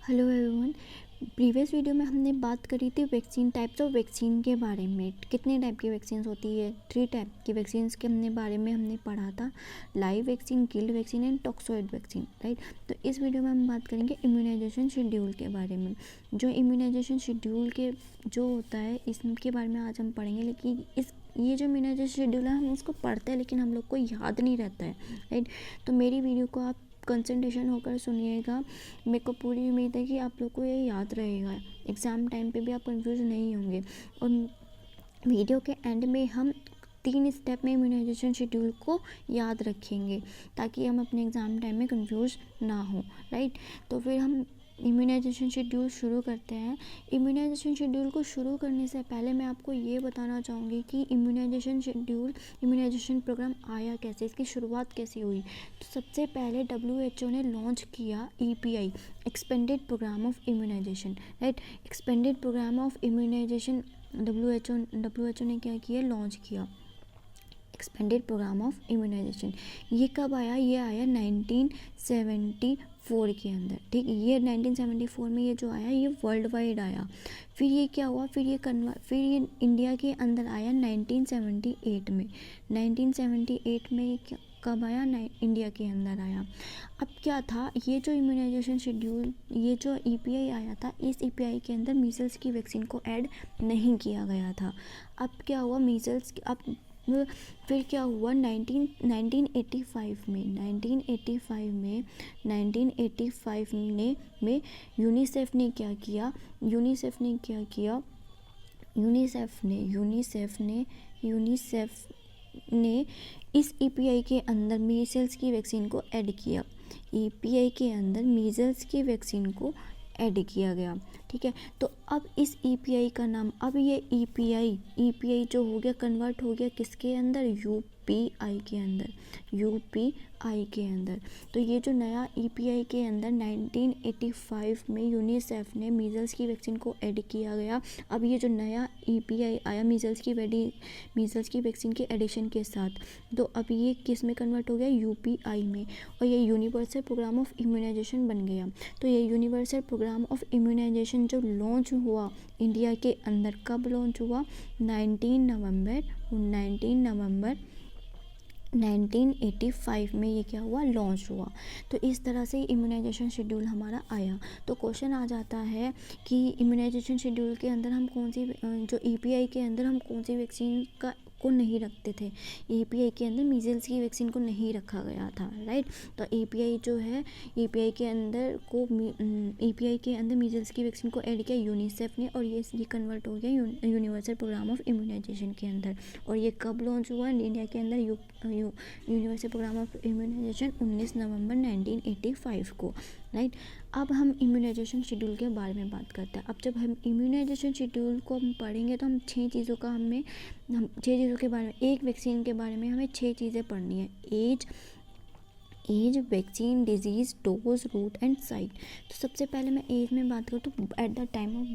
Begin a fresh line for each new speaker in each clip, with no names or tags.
Hello everyone. Previous video में हमने बात करी थी वैक्सीन, टाइप्स ऑफ वैक्सीन के बारे में। कितने टाइप की वैक्सीन होती है? 3 टाइप की वैक्सीन के बारे में हमने पढ़ा था। Live vaccine, killed vaccine and toxoid vaccine, right. तो इस वीडियो में हम बात करेंगे इम्यूनाइजेशन शेड्यूल के बारे में। जो इम्यूनाइजेशन शेड्यूल के जो होता है इसके बारे में आज हम पढ़ेंगे। लेकिन ये जो इम्यूनाइजेशन शेड्यूल है हम इसको पढ़ते हैं लेकिन हम लोग को याद नहीं रहता है, राइट। तो मेरी वीडियो को आप कंसंट्रेशन होकर सुनिएगा। मेरे को पूरी उम्मीद है कि आप लोग को ये याद रहेगा, एग्ज़ाम टाइम पे भी आप कंफ्यूज नहीं होंगे। और वीडियो के एंड में हम 3 स्टेप में इम्यूनाइजेशन शेड्यूल को याद रखेंगे ताकि हम अपने एग्ज़ाम टाइम में कंफ्यूज ना हो, राइट। तो फिर हम इम्यूनाइजेशन शेड्यूल शुरू करते हैं। इम्यूनाइजेशन शेड्यूल को शुरू करने से पहले मैं आपको ये बताना चाहूँगी कि इम्यूनाइजेशन शेड्यूल, इम्यूनाइजेशन प्रोग्राम आया कैसे, इसकी शुरुआत कैसे हुई। तो सबसे पहले WHO ने लॉन्च किया EPI, expanded programme of immunisation, right. Expanded programme of immunisation WHO ने क्या किया, लॉन्च किया एक्सपेंडेड प्रोग्राम ऑफ इम्यूनाइजेशन। ये कब आया? ये आया 1974 के अंदर, ठीक। ये 1974 में ये जो आया ये वर्ल्ड वाइड आया। फिर ये क्या हुआ, फिर ये इंडिया के अंदर आया 1978 में। 1978 में ये कब आया? इंडिया के अंदर आया। अब क्या था, ये जो इम्यूनाइजेशन शेड्यूल, ये जो EPI आया था, इस EPI के अंदर मीजल्स की वैक्सीन को ऐड नहीं किया गया था। अब क्या हुआ, फिर क्या हुआ 1985 में यूनिसेफ ने क्या किया, यूनिसेफ ने इस EPI के अंदर मीजल्स की वैक्सीन को ऐड किया। EPI के अंदर मीजल्स की वैक्सीन को ऐड किया गया, ठीक है। तो अब इस EPI का नाम, अब ये EPI जो हो गया कन्वर्ट हो गया किसके अंदर? UPI के अंदर। तो ये जो नया EPI के अंदर 1985 में यूनिसेफ ने मीजल्स की वैक्सीन को ऐड किया गया। अब ये जो नया EPI आया मीजल्स की वैक्सीन के एडिशन के साथ, तो अब ये किस में कन्वर्ट हो गया? UPI में। और ये यूनिवर्सल प्रोग्राम ऑफ इम्यूनाइजेशन बन गया। तो ये यूनिवर्सल प्रोग्राम ऑफ इम्यूनाइजेशन जो लॉन्च हुआ इंडिया के अंदर, कब लॉन्च हुआ? 19 नवंबर 1985 में ये क्या हुआ? लॉन्च हुआ। तो इस तरह से इम्यूनाइजेशन शेड्यूल हमारा आया। तो क्वेश्चन आ जाता है कि इम्यूनाइजेशन शेड्यूल के अंदर हम कौन सी, जो EPI के अंदर हम कौन सी वैक्सीन को नहीं रखते थे। EPI के अंदर मीजल्स की वैक्सीन को नहीं रखा गया था, राइट। तो EPI जो है, EPI के अंदर मीजल्स की वैक्सीन को ऐड किया यूनिसेफ ने, और ये कन्वर्ट हो गया यूनिवर्सल प्रोग्राम ऑफ इम्यूनाइजेशन के अंदर। और ये कब लॉन्च हुआ इंडिया के अंदर? यूनिवर्सल प्रोग्राम ऑफ इम्यूनाइजेशन 19 नवंबर 1985 को, राइट। अब हम इम्यूनाइजेशन शेड्यूल के बारे में बात करते हैं। अब जब हम इम्यूनाइजेशन शेड्यूल को हम पढ़ेंगे तो हम 6 चीज़ों के बारे में, एक वैक्सीन के बारे में हमें 6 चीज़ें पढ़नी है। Age, vaccine, disease, dose, route and site. तो सबसे पहले मैं एज में बात करूँ तो at the time of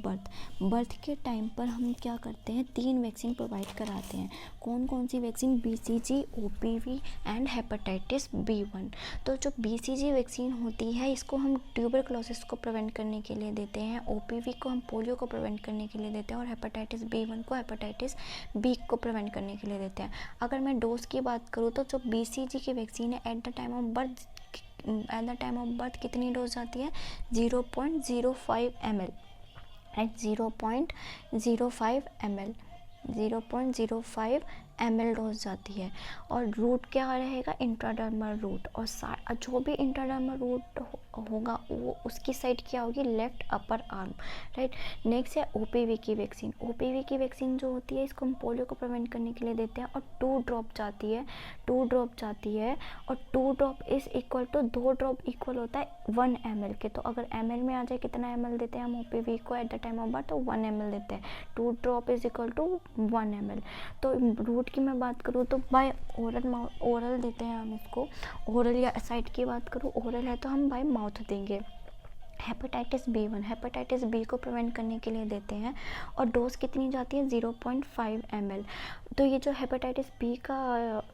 birth के टाइम पर हम क्या करते हैं? 3 वैक्सीन प्रोवाइड कराते हैं। कौन सी vaccine? BCG, OPV and hepatitis B1। तो जो BCG वैक्सीन होती है इसको हम ट्यूबरक्लोसिस को प्रिवेंट करने के लिए देते हैं, OPV को हम पोलियो को प्रिवेंट करने के लिए देते हैं, और हेपेटाइटिस B1 को हेपेटाइटिस B को प्रिवेंट करने के लिए देते हैं। अगर मैं डोज की बात करूँ तो जो BCG की वैक्सीन है eight the time of birth कितनी डोज आती है? 0.05 ml, राइट। 0.05 ml डोज जाती है। और रूट क्या रहेगा? Intradermal root. और जो भी इंट्राडर्मल रूट होगा वो उसकी साइड क्या होगी? Left upper arm, right. Next है OPV की वैक्सीन। OPV की वैक्सीन जो होती है इसको हम पोलियो को प्रिवेंट करने के लिए देते हैं, और 2 ड्रॉप जाती है, और 2 drop is equal to 2 drop equal होता है 1 ml के। तो अगर ml में आ जाए कितना ml देते हैं हम OPV को at the time of birth? तो 1 ml देते हैं। 2 drop is equal to 1 ml। तो रूट की मैं बात करूँ तो बाय ओरल देते हैं हम इसको, ओरल, या साइड की बात करूँ ओरल है तो हम बाय माउथ देंगे। हेपेटाइटिस बी को प्रिवेंट करने के लिए देते हैं और डोज कितनी जाती है 0.5 ml। तो ये जो हेपेटाइटिस बी का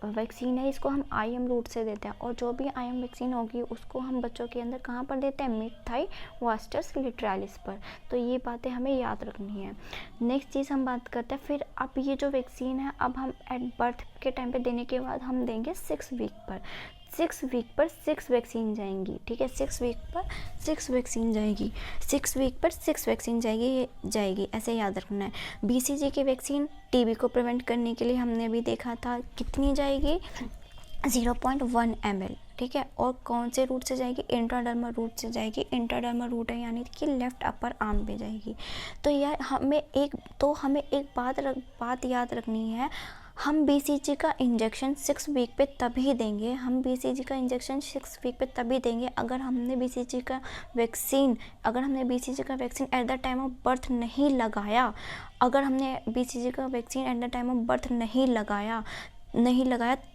वैक्सीन है इसको हम IM रूट से देते हैं और जो भी IM वैक्सीन होगी उसको हम बच्चों के अंदर कहाँ पर देते हैं, मिड थाई वास्टस लिटरालिस पर। तो ये बातें हमें याद रखनी है। नेक्स्ट चीज़ हम बात करते हैं फिर अब ये जो वैक्सीन है अब हम एट बर्थ के टाइम पे देने के बाद हम देंगे 6 वीक पर। 6 वीक पर 6 वैक्सीन जाएंगी, ठीक है, 6 वीक पर 6 वैक्सीन जाएगी, 6 वीक पर 6 वैक्सीन जाएगी ऐसे याद रखना है। BCG की वैक्सीन टीबी को प्रिवेंट करने के लिए हमने अभी देखा था कितनी जाएगी 0.1 ml, ठीक है। और कौन से रूट से जाएगी, इंट्राडर्मल रूट से जाएगी। इंट्राडर्मल रूट है यानी कि लेफ्ट अपर आर्म पे जाएगी। तो यार हमें एक बात याद रखनी है, हम BCG का इंजेक्शन 6 वीक पे तभी देंगे, अगर हमने BCG का vaccine eight the time of birth नहीं लगाया।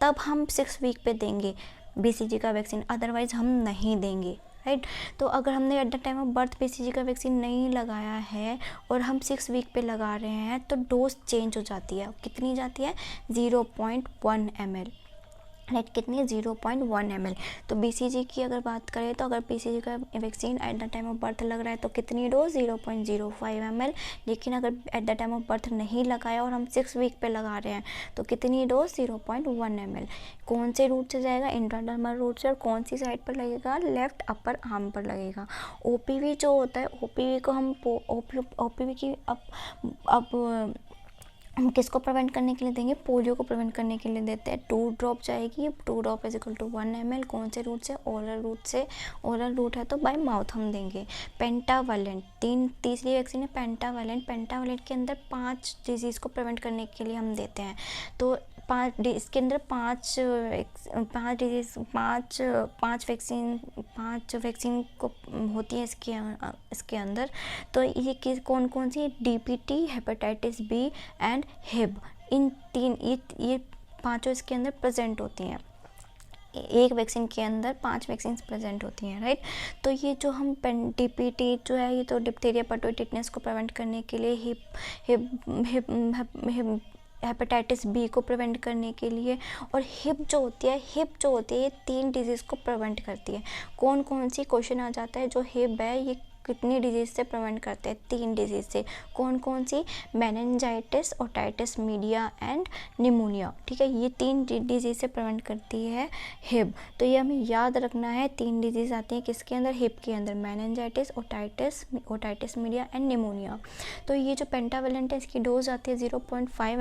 तब हम 6 वीक पे देंगे BCG का वैक्सीन, अदरवाइज़ हम नहीं देंगे, राइट। तो अगर हमने at the time of birth BCG का वैक्सीन नहीं लगाया है और हम 6 वीक पे लगा रहे हैं तो डोज चेंज हो जाती है। कितनी जाती है 0.1 ml, राइट। कितनी 0.1 ml। तो BCG की अगर बात करें तो अगर BCG का vaccine eight the time of birth लग रहा है तो कितनी डोज 0.05 ml। लेकिन अगर at the time of birth नहीं लगाया और हम 6 वीक पे लगा रहे हैं तो कितनी डोज 0.1 ml। कौन से रूट से जाएगा, इंट्राडर्मल रूट से। और कौन सी साइड पर लगेगा, लेफ्ट अपर आर्म पर लगेगा। OPV जो होता है, OPV को हम OPV की अब हम किसको प्रिवेंट करने के लिए देंगे, पोलियो को प्रिवेंट करने के लिए देते हैं। 2 ड्रॉप जाएगी, 2 drop is equal to 1 ml। कौन से रूट से, ओरल रूट से। ओरल रूट है तो बाय माउथ हम देंगे। पेंटावेलेंट तीसरी वैक्सीन है पेंटावेलेंट के अंदर 5 डिजीज़ को प्रिवेंट करने के लिए हम देते हैं। तो इसके अंदर 5 वैक्सीन को होती है इसके अंदर। तो ये कौन सी, DPT, हेपेटाइटिस बी एंड हिब, ये 5 इसके अंदर प्रेजेंट होती हैं। एक वैक्सीन के अंदर 5 वैक्सीन प्रेजेंट होती हैं, राइट। तो ये जो हम DPT जो है ये तो डिप्थीरिया परटुसिटिस को प्रिवेंट करने के लिए, हेपेटाइटिस बी को प्रिवेंट करने के लिए, और हिप जो होती है ये 3 डिजीज़ को प्रिवेंट करती है। कौन सी, क्वेश्चन आ जाता है जो हिप है ये कितनी डिजीज़ से प्रिवेंट करते हैं, 3 डिजीज़ से। कौन सी, meningitis, otitis media and pneumonia, ठीक है। ये 3 डिजीज़ से प्रिवेंट करती है हिप। तो ये हमें याद रखना है, 3 डिजीज़ आती हैं किसके अंदर, हिप के अंदर, meningitis, otitis media and pneumonia. तो ये जो पेंटावेलेंट है इसकी डोज आती है 0.5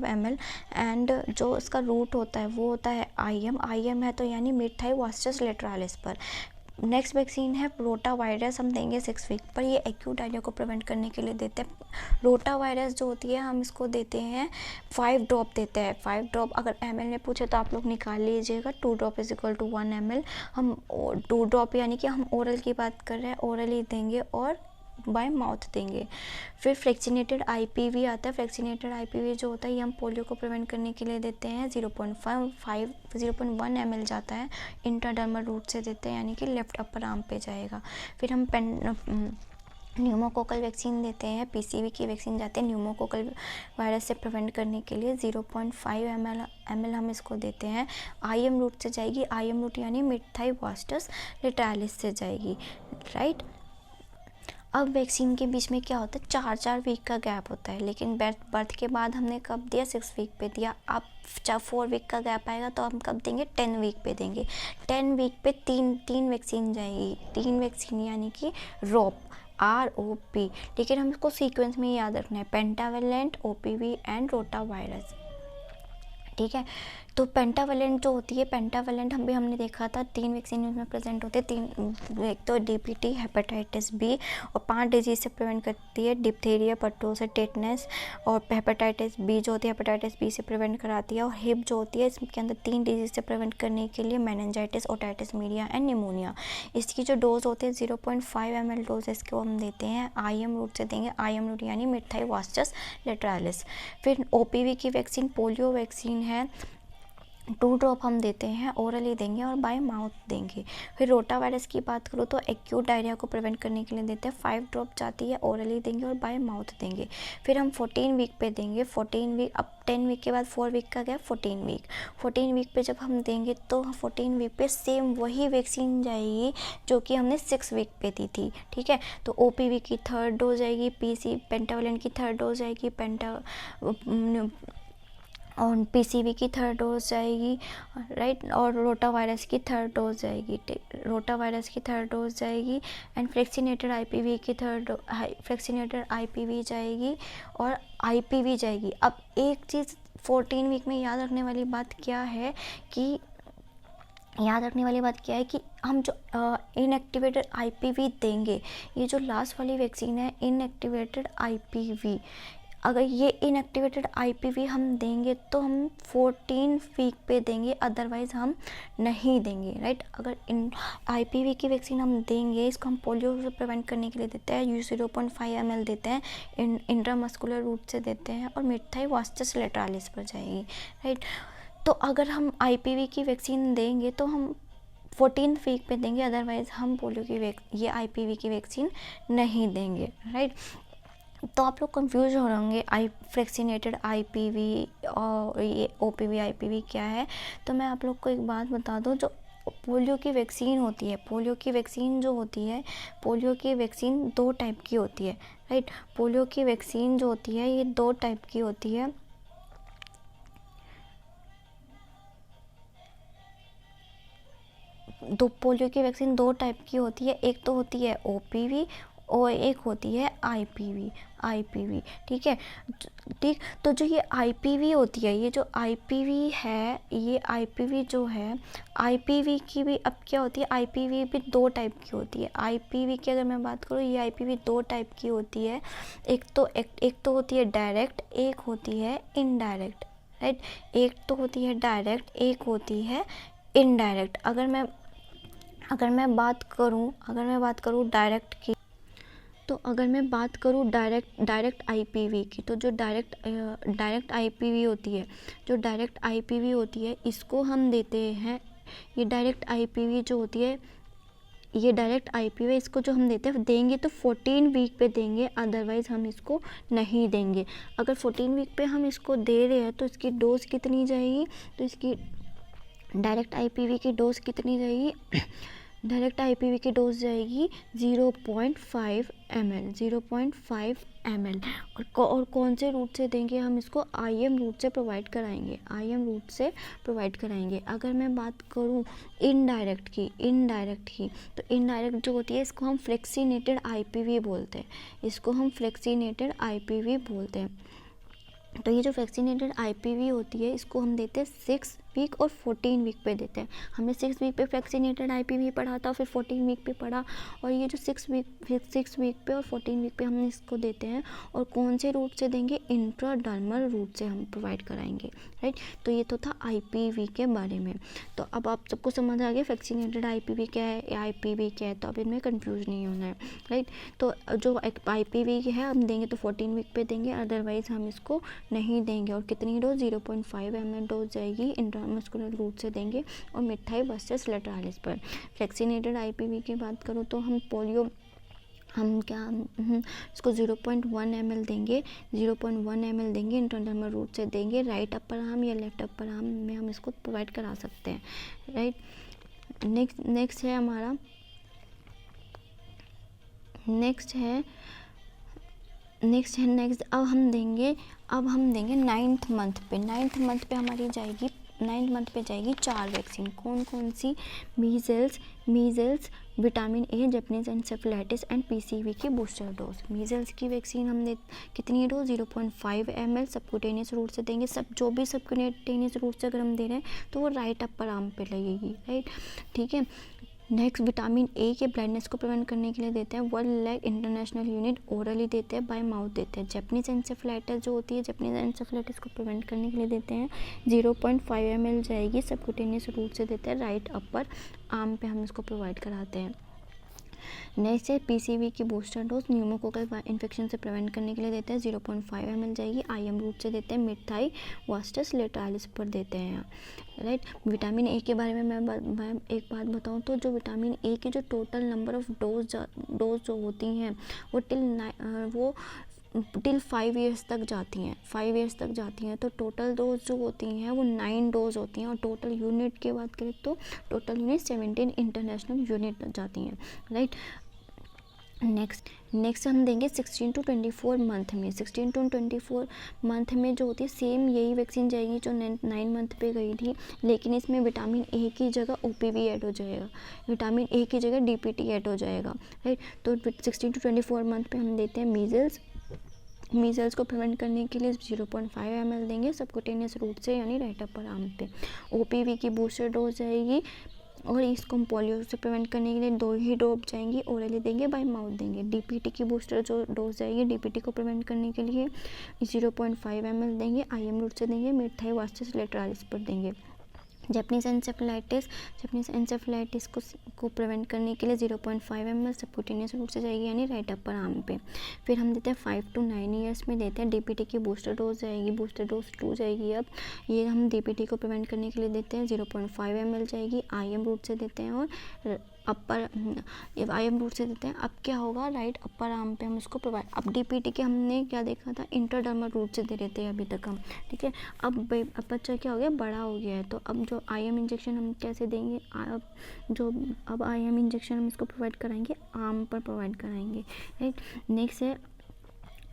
ml एंड जो इसका रूट होता है वो होता है IM है तो यानी मिड थाई वास्टस लिटरालिस पर। नेक्स्ट वैक्सीन है रोटा वायरस, हम देंगे 6 वीक पर। ये एक्यूट डायरिया को प्रिवेंट करने के लिए देते हैं। रोटा वायरस जो होती है हम इसको देते हैं 5 ड्रॉप देते हैं। 5 ड्रॉप अगर ml में पूछे तो आप लोग निकाल लीजिएगा। 2 drop is equal to 1 ml। हम 2 ड्रॉप यानी कि हम ओरल की बात कर रहे हैं, ओरल ही देंगे और बाय माउथ देंगे। फिर फ्लैक्सीनेटेड IPV आता है। फ्लैक्सीनेटेड IPV जो होता है ये हम पोलियो को प्रिवेंट करने के लिए देते हैं। 0.1 ml जाता है, इंट्राडर्मल रूट से देते हैं यानी कि लेफ्ट अपर आर्म पे जाएगा। फिर हम न्यूमोकोकल वैक्सीन देते हैं। PCV की वैक्सीन जाते हैं न्यूमोकोकल वायरस से प्रिवेंट करने के लिए। 0.5 ml हम इसको देते हैं। IM रूट से जाएगी, IM रूट यानी मिड थाई वास्टस लिटरालिस से जाएगी, राइट। अब वैक्सीन के बीच में क्या होता है, 4 वीक का गैप होता है। लेकिन बर्थ के बाद हमने कब दिया, 6 वीक पे दिया। अब 4 वीक का गैप आएगा तो हम कब देंगे, 10 वीक पे देंगे। 10 वीक पे तीन वैक्सीन जाएगी। 3 वैक्सीन यानी कि ROP। लेकिन हम इसको सीक्वेंस में याद रखना है, pentavalent, OPV and rota virus, ठीक है। तो पेंटावेलेंट जो होती है, पेंटावेलेंट हमने देखा था 3 वैक्सीन उसमें प्रेजेंट होते हैं। 3, एक तो DPT, हेपेटाइटिस बी और 5 डिजीज से प्रिवेंट करती है, डिप्थीरिया, परटूसिस, टेटनस। और हेपेटाइटिस बी जो होती है हेपेटाइटिस बी से प्रिवेंट कराती है। और हिप जो होती है इसके अंदर 3 डिजीज से प्रिवेंट करने के लिए, meningitis, otitis media and pneumonia. इसकी जो डोज होती है 0.5 ml डोज इसको हम देते हैं। IM रूट से देंगे, IM रूट यानी मिड थाई वास्टस लिटरालिस। फिर OPV की वैक्सीन पोलियो वैक्सीन है। 2 ड्रॉप हम देते हैं, ओरली देंगे और बाय माउथ देंगे। फिर रोटा वायरस की बात करूँ तो एक्यूट डायरिया को प्रिवेंट करने के लिए देते हैं, 5 ड्रॉप जाती है, ओरली देंगे और बाय माउथ देंगे। फिर हम 14 वीक पे देंगे, 14 वीक, अब 10 वीक के बाद 4 वीक का गया 14 वीक। 14 वीक पे जब हम देंगे तो 14 वीक पे सेम वही वैक्सीन जाएगी जो कि हमने 6 वीक पे दी थी, ठीक है। तो OPV की 3rd डोज आएगी, PC पेंटावलेंट की 3rd डोज आएगी, और PCV की 3rd डोज जाएगी, राइट, और रोटा वायरस की 3rd डोज जाएगी, रोटा वायरस की 3rd डोज जाएगी, एंड फ्लैक्सीनेटेड IPV की फ्लैक्सीनेटेड IPV जाएगी और IPV जाएगी। अब एक चीज़ 14 वीक में याद रखने वाली बात क्या है कि हम जो इनएक्टिवेटेड IPV देंगे, ये जो लास्ट वाली वैक्सीन है इनएक्टिवेटेड IPV, अगर ये इनएक्टिवेटेड IPV हम देंगे तो हम 14 वीक पे देंगे, अदरवाइज़ हम नहीं देंगे, राइट। अगर इन IPV की वैक्सीन हम देंगे, इसको हम पोलियो से प्रिवेंट करने के लिए देते हैं, 0.5 ml देते हैं, इंट्रामस्कुलर रूट से देते हैं और मिथाई वास्टस लेटरालिस पर जाएगी, राइट। तो अगर हम IPV की वैक्सीन देंगे तो हम 14 वीक पे देंगे, अदरवाइज़ हम पोलियो की ये IPV की वैक्सीन नहीं देंगे, राइट। तो आप लोग कंफ्यूज हो रहे होंगे फ्लैक्सीनेटेड IPV और ये OPV IPV क्या है। तो मैं आप लोग को एक बात बता दूं, जो पोलियो की वैक्सीन होती है, पोलियो की वैक्सीन 2 टाइप की होती है, राइट। पोलियो की वैक्सीन जो होती है ये 2 टाइप की होती है। पोलियो की वैक्सीन 2 टाइप की होती है, एक तो होती है OPV और एक होती है IPV, ठीक है। ठीक, तो जो ये IPV होती है, ये जो IPV है, ये IPV जो है, IPV की भी अब क्या होती है, IPV भी 2 टाइप की होती है। IPV की अगर मैं बात करूँ, ये IPV 2 टाइप की होती है, एक तो होती है डायरेक्ट, एक होती है इनडायरेक्ट, राइट। एक तो होती है डायरेक्ट, एक होती है इनडायरेक्ट। अगर मैं बात करूँ डायरेक्ट की, तो अगर मैं बात करूँ डायरेक्ट IPV की, तो जो डायरेक्ट IPV होती है, इसको हम देते हैं, ये डायरेक्ट IPV जो होती है, ये डायरेक्ट IPV इसको जो हम देंगे तो 14 वीक पे देंगे, अदरवाइज़ हम इसको नहीं देंगे। अगर 14 वीक पे हम इसको दे रहे हैं तो इसकी डोज कितनी जाएगी, तो इसकी डायरेक्ट IPV की डोज कितनी जाएगी, डायरेक्ट IPV की डोज जाएगी 0.5 ml। और कौन से रूट से देंगे हम इसको, IM रूट से प्रोवाइड कराएंगे। अगर मैं बात करूँ इनडायरेक्ट की, तो इनडायरेक्ट जो होती है, इसको हम फ्लैक्सीनेटेड IPV बोलते हैं। तो ये जो वैक्सीनेटेड IPV होती है, इसको हम देते हैं 6 वीक और 14 वीक पे देते हैं। हमने 6 वीक पे वैक्सीनेटेड IPV पढ़ा था, फिर 14 वीक पे पढ़ा, और ये जो 6 वीक पे और 14 वीक पे हम इसको देते हैं। और कौन से रूट से देंगे, इंट्राडर्मल रूट से हम प्रोवाइड कराएंगे, राइट। तो ये तो था IPV के बारे में। तो अब आप सबको समझ आ गया वैक्सीनेटेड IPV क्या है, IPV क्या है, तो अब इनमें कंफ्यूज नहीं होना है, राइट। तो जो IPV है हम देंगे तो 14 वीक पे देंगे, अदरवाइज़ हम इसको नहीं देंगे। और कितनी डोज, 0.5 ml डोज जाएगी, इंट्रामस्कुलर रूट से देंगे और मिथाई वास्टस लेटरालिस पर। फ्लैक्सीनेटेड IPV की बात करूँ तो हम पोलियो इसको 0.1 ml देंगे, इंट्राडर्मल रूट से देंगे, राइट अपर आर्म या लेफ्ट अपर आर्म में हम इसको प्रोवाइड करा सकते हैं, राइट। नेक्स्ट है हमारा अब हम देंगे 9th मंथ पे। 9th मंथ पे हमारी जाएगी 4 वैक्सीन। कौन सी, measles, vitamin A, Japanese encephalitis and PCV की बूस्टर डोज। मीजल्स की वैक्सीन हम कितनी डोज, 0.5 ml सबक्यूटेनियस रूट से देंगे। जो भी सबक्यूटेनियस रूट से अगर हम दे रहे हैं तो वो राइट अपर आर्म पे लगेगी, राइट, ठीक है। नेक्स्ट विटामिन A के ब्लाइंडनेस को प्रिवेंट करने के लिए देते हैं 1 लाख इंटरनेशनल यूनिट, ओरली देते हैं, बाय माउथ देते हैं। जैपनीज एनसेफेलाइटिस जो होती है, जैपनीज एनसेफेलाइटिस को प्रिवेंट करने के लिए देते हैं 0.5 ml जाएगी, सबक्यूटेनियस रूट से देते हैं, राइट अपर आर्म पे हम इसको प्रोवाइड कराते हैं। नेक्स्ट है पीसीवी की बूस्टर डोज न्यूमोकोकल इन्फेक्शन से प्रिवेंट करने के लिए देते हैं 0.5 ml जाएगी। आईएम रूट से देते हैं, मिथाई वास्टस लेटालिस पर देते हैं, राइट। विटामिन ए के बारे में मैं एक बात बताऊं तो जो विटामिन ए की जो टोटल नंबर ऑफ डोज जो होती हैं वो टिल 5 ईयर्स तक जाती हैं, 5 ईयर्स तक जाती हैं। तो टोटल डोज जो होती हैं वो 9 डोज होती हैं, और टोटल यूनिट की बात करें तो टोटल यूनिट 17 इंटरनेशनल यूनिट जाती हैं, राइट। नेक्स्ट हम देंगे 16 to 24 मंथ में। 16 to 24 मंथ में जो होती है सेम यही वैक्सीन जाएगी जो 9 मंथ पे गई थी, लेकिन इसमें विटामिन ए की जगह ओपीवी ऐड हो जाएगा, विटामिन ए की जगह डीपीटी ऐड हो जाएगा, राइट। तो 16 to 24 मंथ पे हम देते हैं मीजल्स को प्रिवेंट करने के लिए 0.5 ml देंगे सबक्यूटेनियस रूट से, यानी राइट अपर आर्म पे। ओपीवी की बूस्टर डोज जाएगी, और इसको हम पोलियो से प्रिवेंट करने के लिए 2 ही डोप जाएंगी, ओरली देंगे, बाय माउथ देंगे। डीपीटी की बूस्टर जो डोज जाएगी डीपीटी को प्रिवेंट करने के लिए 0.5 ml देंगे, आईएम रूट से देंगे, मिथाई वास्टस लेटरालिस पर देंगे। जैपनीज एंसेफेलाइटिस को प्रिवेंट करने के लिए 0.5 ml सबक्यूटेनियस रूट से जाएगी, यानी राइट अपर आर्म पे। फिर हम देते हैं 5 to 9 ईयर्स में देते हैं डीपीटी की बूस्टर डोज जाएगी, बूस्टर डोज 2 जाएगी। अब ये हम डीपीटी को प्रिवेंट करने के लिए देते हैं 0.5 ml जाएगी, आईएम रूट से देते हैं, और आईएम रूट से देते हैं। अब क्या होगा, राइट अपर आर्म पे हम इसको प्रोवाइड। अब डीपीटी के हमने क्या देखा था, इंट्राडर्मल रूट से दे रहे थे अभी तक हम, ठीक है। अब बच्चा क्या हो गया, बड़ा हो गया है, तो अब जो आईएम इंजेक्शन हम कैसे देंगे, अब आईएम इंजेक्शन हम इसको प्रोवाइड कराएंगे, आर्म पर प्रोवाइड कराएंगे, राइट। नेक्स्ट है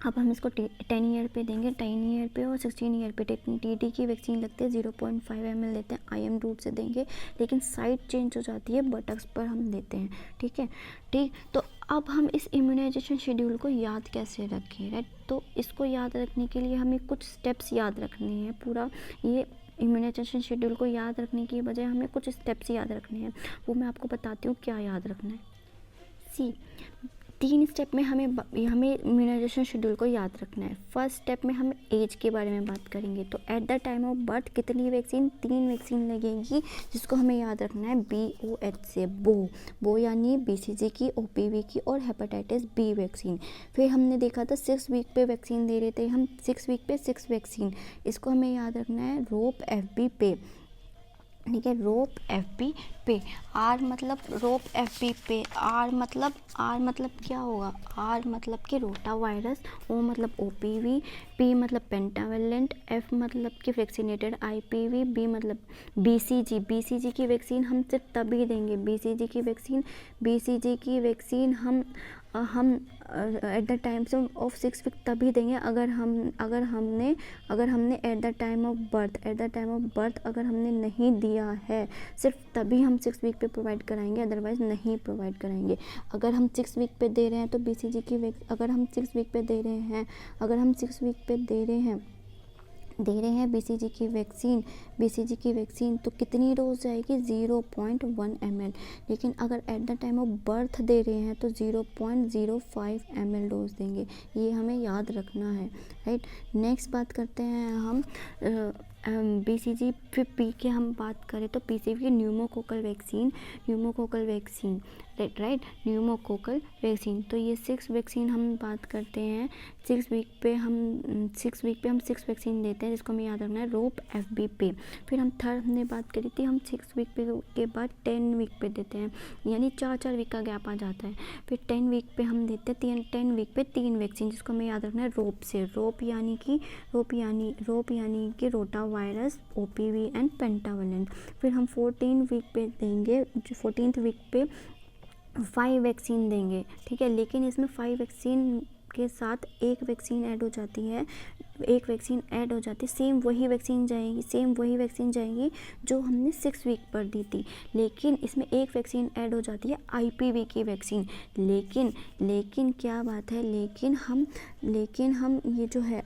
अब हम इसको 10 ईयर पे देंगे, 10 ईयर पे और 16 ईयर पे। टीटी की वैक्सीन लगते हैं 0.5 ml लेते हैं, आईएम रूट से देंगे, लेकिन साइड चेंज हो जाती है, बटक्स पर हम देते हैं, ठीक है। तो अब हम इस इम्यूनाइजेशन शेड्यूल को याद कैसे रखें, राइट। तो इसको याद रखने के लिए हमें कुछ स्टेप्स याद रखने हैं। पूरा ये इम्यूनाइजेशन शेड्यूल को याद रखने की बजाय हमें कुछ स्टेप्स याद रखने हैं, वो मैं आपको बताती हूँ क्या याद रखना है। 3 स्टेप में हमें इम्यूनाइजेशन शेड्यूल को याद रखना है। फर्स्ट स्टेप में हम एज के बारे में बात करेंगे, तो at the time of birth कितनी वैक्सीन, 3 वैक्सीन लगेगी, जिसको हमें याद रखना है BOH से, बो यानी BCG की, OPV की और हेपेटाइटिस B वैक्सीन। फिर हमने देखा था 6 वीक पे वैक्सीन दे रहे थे हम, 6 वीक पे 6 वैक्सीन, इसको हमें याद रखना है रोप FB पे, ठीक है। रोप FB पे, आर मतलब रोप FB पे, आर मतलब क्या होगा, आर मतलब कि रोटा वायरस, ओ मतलब OPV, P मतलब पेंटावेलेंट, F मतलब कि वैक्सीनेटेड IPV, B मतलब BCG की वैक्सीन हम सिर्फ तभी देंगे, BCG की वैक्सीन हम at the time of 6 week तभी देंगे अगर हमने at the time of birth अगर हमने नहीं दिया है, सिर्फ तभी हम 6 वीक पे प्रोवाइड कराएंगे, अदरवाइज नहीं प्रोवाइड कराएंगे। अगर हम 6 वीक पे दे रहे हैं तो BCG की अगर हम 6 वीक पे दे रहे हैं BCG की वैक्सीन तो कितनी डोज जाएगी, 0.1 ml। लेकिन अगर at the time of birth दे रहे हैं तो 0.05 ml डोज देंगे, ये हमें याद रखना है, राइट। नेक्स्ट बात करते हैं हम BCG फिर P के हम बात करें तो PCV की pneumococcal vaccine, right pneumococcal vaccine. तो ये 6 वैक्सीन हम बात करते हैं, 6 वीक पे हम 6 वैक्सीन देते हैं, जिसको हमें याद रखना है रोप FB पे। फिर हम थर्ड हमने बात करी थी, हम 6 वीक पे के बाद 10 वीक पे देते हैं, यानी 4 वीक का गैप आ जाता है। फिर 10 वीक पे हम देते हैं 10 वीक पे 3 वैक्सीन, जिसको हमें याद रखना है रोप से, रोप यानी कि rota virus, OPV and pentavalent. फिर हम 14 वीक पे देंगे, 14th वीक पे 5 वैक्सीन देंगे, ठीक है। लेकिन इसमें 5 वैक्सीन के साथ एक वैक्सीन ऐड हो जाती है, सेम वही वैक्सीन जाएगी जो हमने 6 वीक पर दी थी, लेकिन इसमें एक वैक्सीन ऐड हो जाती है IPV की वैक्सीन। लेकिन क्या बात है, लेकिन हम ये जो है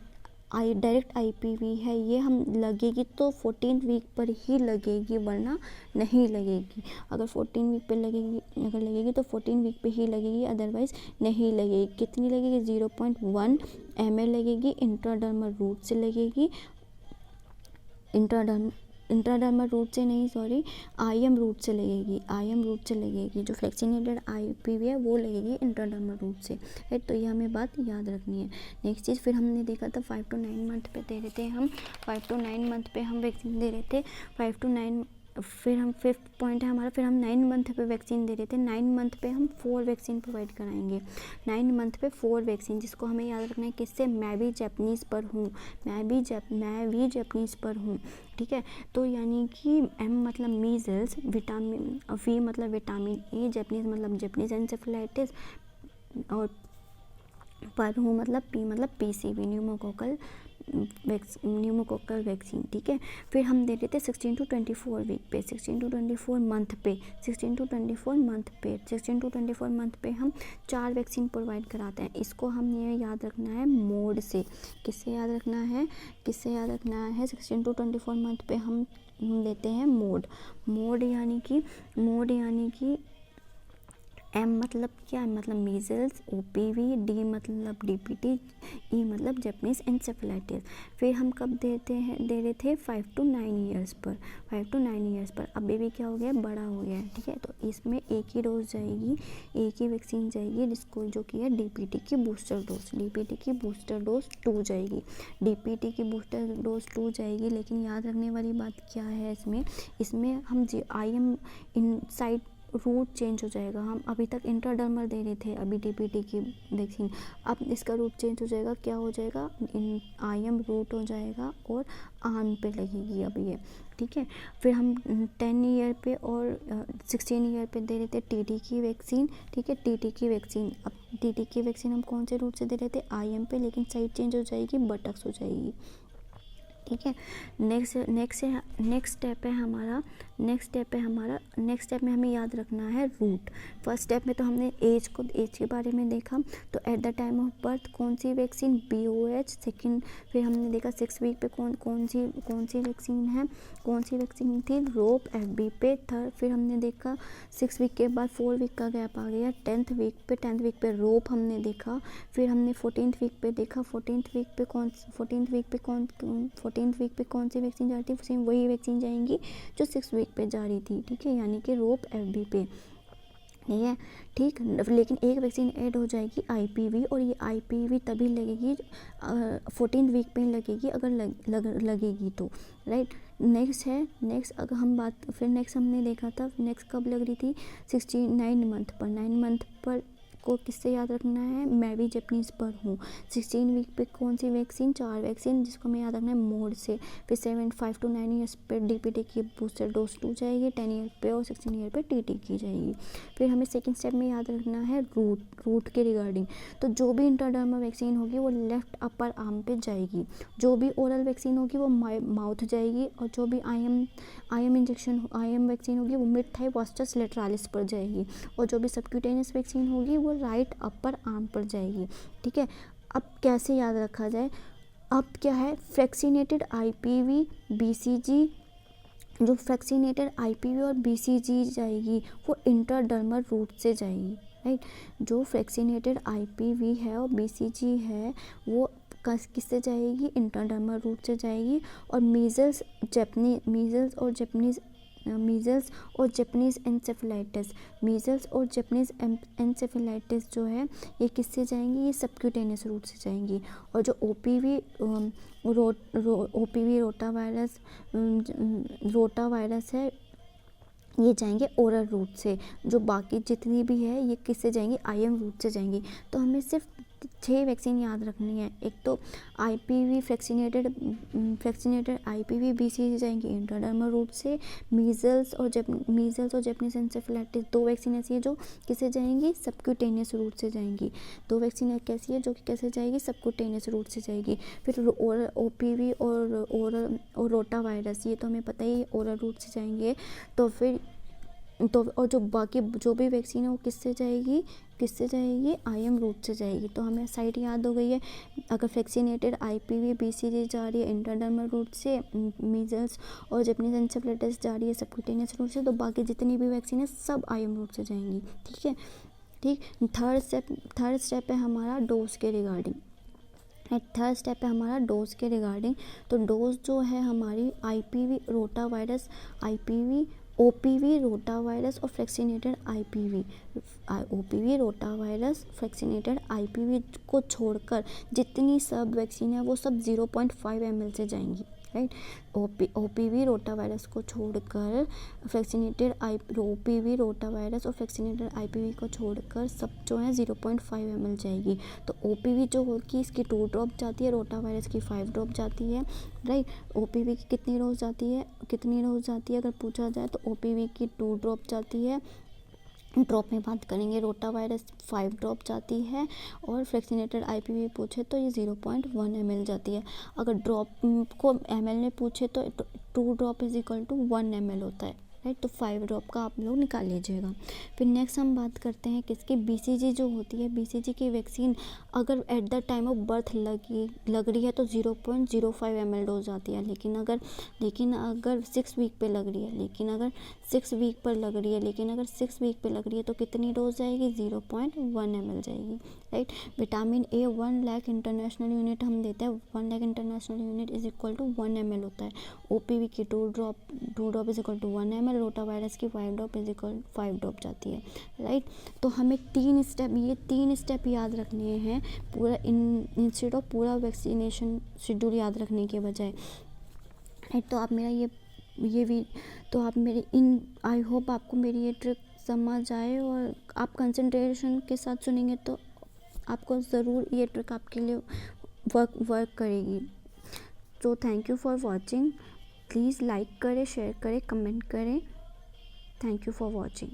डायरेक्ट IPV है, ये हम लगेगी तो 14 वीक पर ही लगेगी, वरना नहीं लगेगी। अगर 14 वीक पे लगेगी तो 14 वीक पे ही लगेगी, अदरवाइज नहीं लगेगी। कितनी लगेगी, 0.1 ml लगेगी, इंट्राडर्मल रूट से लगेगी, इंट्राडर्मल रूट से नहीं, सॉरी, आईएम रूट से लगेगी, आईएम रूट से लगेगी। जो फ्लैक्सीनेटेड आईपीवी है वो लगेगी इंट्राडर्मल रूट से, राइट। तो ये हमें बात याद रखनी है। नेक्स्ट चीज़ फिर हमने देखा था 5 to 9 मंथ पे दे रहे थे हम, 5 to 9 मंथ पे हम वैक्सीन दे रहे थे, 5 to 9। फिर हम 5th पॉइंट है हमारा, फिर हम 9 मंथ पे वैक्सीन दे रहे थे, 9 मंथ पे हम 4 वैक्सीन प्रोवाइड कराएंगे, 9 मंथ पे 4 वैक्सीन, जिसको हमें याद रखना है किससे, मैं भी जापानीज़ पर हूँ, मैं भी जापानीज़ पर हूँ, ठीक है। तो यानी कि एम मतलब मीजल्स, विटामिन, वी मतलब विटामिन ए, जापानीज़ मतलब जापानीज़ एन्सेफेलाइटिस, और पर हूँ मतलब पी मतलब पीसीवी, न्यूमोकोकल वैक्सीन, ठीक है। फिर हम दे रहे थे 16 to 24 वीक पे, 16 to 24 मंथ पे, 16 to 24 मंथ पे, 16 to 24 मंथ पे हम 4 वैक्सीन प्रोवाइड कराते हैं। इसको हम ये याद रखना है मोड से, किससे याद रखना है, 16 to 24 मंथ पे हम देते हैं मोड यानी कि एम मतलब क्या है, मतलब मीजल्स, ओपीवी, डी मतलब डीपीटी, ई मतलब जापानीज़ एन्सेफेलाइटिस। फिर हम कब दे रहे थे 5 to 9 ईयर्स पर, 5 to 9 ईयर्स पर। अब बेबी क्या हो गया, बड़ा हो गया है, ठीक है। तो इसमें एक ही डोज जाएगी, एक ही वैक्सीन जाएगी, जिसको जो कि है डीपीटी की बूस्टर डोज, डीपीटी की बूस्टर डोज 2 जाएगी, डीपीटी की बूस्टर डोज 2 जाएगी। लेकिन याद रखने वाली बात क्या है इसमें हम आईएम इनसाइड रूट चेंज हो जाएगा। हम अभी तक इंट्राडर्मल दे रहे थे अभी डीपीटी की वैक्सीन, अब इसका रूट चेंज हो जाएगा, क्या हो जाएगा, आईएम रूट हो जाएगा और आन पे लगेगी अब ये, ठीक है। फिर हम 10 ईयर पे और 16 ईयर पे दे रहे थे टीटी की वैक्सीन, ठीक है, टीटी की वैक्सीन। अब टीटी की वैक्सीन हम कौन से रूट से दे रहे थे, आईएम पे, लेकिन साइड चेंज हो जाएगी, बटक्स हो जाएगी, ठीक है। नेक्स्ट स्टेप में हमें याद रखना है रूट। फर्स्ट स्टेप में तो हमने एज के बारे में देखा, तो at the time of birth कौन सी वैक्सीन, BOH। सेकंड फिर हमने देखा 6 वीक पे कौन सी वैक्सीन है, कौन सी वैक्सीन थी, रोप FB पे। थर्ड फिर हमने देखा 6 वीक के बाद 4 वीक का गैप आ गया, 10th वीक पे रोप हमने देखा। फिर हमने 14th वीक पे देखा, 14th वीक पे कौन सी वैक्सीन जा रही थी, सेम वही वैक्सीन जाएंगी जो 6 वीक पे जा रही थी, ठीक है, यानी कि रोप FB पे, ठीक है, ठीक। लेकिन एक वैक्सीन ऐड हो जाएगी IPV, और ये IPV तभी लगेगी 14 वीक पे ही लगेगी, अगर लगेगी तो, राइट। नेक्स्ट अगर हम बात, फिर नेक्स्ट हमने देखा था, नेक्स्ट कब लग रही थी, 9 मंथ पर को किससे याद रखना है, मैं भी जापानीज़ पर हूँ। 16 वीक पे कौन सी वैक्सीन, 4 वैक्सीन, जिसको हमें याद रखना है मोड से। फिर 5 to 9 ईयर्स पे डीपीटी की बूस्टर डोज 2 जाएगी, 10 ईयर पे और 16 ईयर पे टीटी की जाएगी। फिर हमें सेकंड स्टेप में याद रखना है रूट के रिगार्डिंग। तो जो भी इंट्राडर्मल वैक्सीन होगी वो लेफ्ट अपर आर्म पे जाएगी, जो भी ओरल वैक्सीन होगी वो माउथ जाएगी, और जो भी आईएम वैक्सीन होगी वो मिड थाई वास्टस लेटरालिस पर जाएगी, और जो भी सबक्यूटेनियस वैक्सीन होगी वो राइट अपर आर्म पर जाएगी, ठीक है। अब कैसे याद रखा जाए, अब क्या है, फ्रैक्सीनेटेड IPV BCG, जो फ्रैक्सीनेटेड IPV और BCG जाएगी वो इंट्राडर्मल रूट से जाएगी, राइट। जो फ्रैक्सीनेटेड IPV है और BCG है वो किससे जाएगी, इंट्राडर्मल रूट से जाएगी। और मीजल्स और जापानीज़ एन्सेफेलाइटिस जो है ये किससे जाएंगी, ये सबक्यूटेनियस रूट से जाएंगी। और जो OPV रोटा वायरस है ये जाएंगे ओरल रूट से। जो बाकी जितनी भी है ये किससे जाएंगी, IM रूट से जाएंगी। तो हमें सिर्फ 6 वैक्सीन याद रखनी है। एक तो IPV फ्रैक्सीनेटेड IPV BCG जाएंगी इंट्राडर्मल रूट से। मीजल्स और जापानीज़ एन्सेफेलाइटिस 2 वैक्सीन ऐसी है जो किससे जाएंगी, सबक्यूटेनियस रूट से जाएंगी। 2 वैक्सीन कैसी है जो कि कैसे जाएगी, सबक्यूटेनियस रूट से जाएगी। फिर OPV और रोटा वायरस ये तो हमें पता ही ओरल रूट से जाएंगे। और जो बाकी जो भी वैक्सीन है वो किससे जाएगी, IM रूट से जाएगी। तो हमें साइड याद हो गई है। अगर वैक्सीनेटेड IPV BCG जा रही है इंट्राडर्मल रूट से, मीजल्स और जापानीज़ एन्सेफेलाइटिस जा रही है सबक्यूटेनियस रूट से, तो बाकी जितनी भी वैक्सीन है सब IM रूट से जाएंगी, ठीक है, ठीक। थर्ड स्टेप है हमारा डोज के रिगार्डिंग। थर्ड स्टेप है हमारा डोज के रिगार्डिंग। तो डोज जो है हमारी IPv rotavirus, IPv OPV rotavirus और फ्रैक्सिनेटेड आईपीवी, ओपीवी रोटावायरस फ्रैक्सिनेटेड आईपीवी को छोड़कर जितनी सब वैक्सीन है वो सब 0.5 ml से जाएंगी, राइट। ओपीवी रोटावायरस को छोड़कर फ्रैक्सिनेटेड ओपीवी रोटावायरस और फ्रैक्सिनेटेड आईपीवी को छोड़कर सब जो है 0.5 ml जाएगी। तो ओपीवी जो होगी इसकी 2 ड्रॉप जाती है, रोटावायरस की 5 ड्रॉप जाती है, राइट। ओपीवी की कितनी डोज जाती है अगर पूछा जाए तो ओपीवी की 2 ड्रॉप जाती है, ड्रॉप में बात करेंगे रोटावायरस 5 ड्रॉप जाती है, और फ्रैक्सिनेटेड आईपीवी पूछे तो ये 0.1 ml जाती है। अगर ड्रॉप को ml में पूछे तो 2 drop is equal to 1 ml होता है, राइट। तो 5 ड्रॉप का आप लोग निकाल लीजिएगा। फिर नेक्स्ट हम बात करते हैं किसकी, बीसीजी जो होती है, बीसीजी की वैक्सीन अगर at the time of birth लग रही है तो 0.05 ml डोज आती है। लेकिन अगर 6 वीक पे लग रही है, लेकिन अगर 6 वीक पर लग रही है तो कितनी डोज जाएगी, 0.1 ml जाएगी, right. Vitamin A 1 lakh international unit हम देते हैं, 1 lakh international unit is equal to 1 ml होता है। ओपीवी की 2 drop is equal to 1 ml, rotavirus की 5 ड्रॉप इज इक्वल 5 ड्रॉप जाती है, राइट। तो हमें 3 स्टेप याद रखने हैं पूरा इंस्टेड ऑफ पूरा वैक्सीनेशन शेड्यूल याद रखने के बजाय, राइट। तो आप मेरा ये भी तो आप मेरी आई होप आपको मेरी ये ट्रिक समझ आए और आप कंसंट्रेशन के साथ सुनेंगे तो आपको ज़रूर ये ट्रिक आपके लिए वर्क करेगी। तो thank you for watching. Please like करें, शेयर करें, कमेंट करें। Thank you for watching.